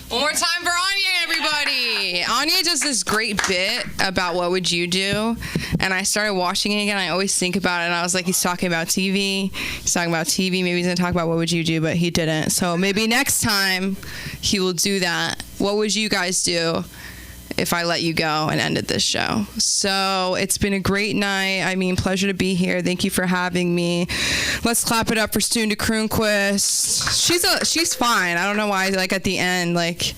One more time for Anya, everybody. Anya does this great bit about what would you do, and I started watching it again. I always think about it, and I was like, he's talking about TV. He's talking about TV. Maybe he's gonna talk about what would you do, but he didn't. So maybe next time he will do that. What would you guys do if I let you go and ended this show? So it's been a great night. I mean, pleasure to be here. Thank you for having me. Let's clap it up for Stunda Kroonquist. She's fine. I don't know why, like, at the end, like,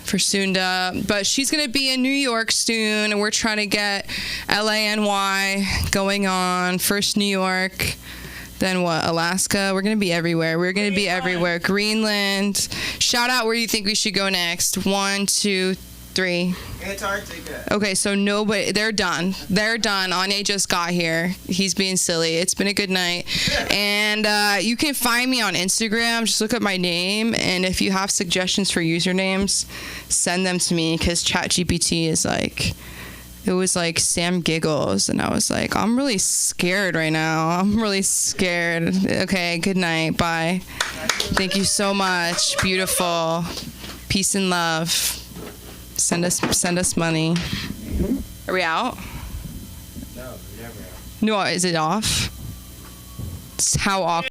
for Stunda, but she's gonna be in New York soon, and we're trying to get LANY going on. First New York, then what? Alaska. We're gonna be everywhere. We're gonna be everywhere. Greenland. Shout out where you think we should go next. 1, 2, 3. Antarctica. Okay, so nobody, they're done. Anye just got here. He's being silly. It's been a good night. And you can find me on Instagram. Just look up my name. And if you have suggestions for usernames, send them to me, because ChatGPT is like, it was like Sam Giggles. And I was like, I'm really scared right now. I'm really scared. Okay, good night. Bye. Thank you so much. Beautiful. Peace and love. Send us money. Are we out? No, we're never out. No, is it off? It's how awkward.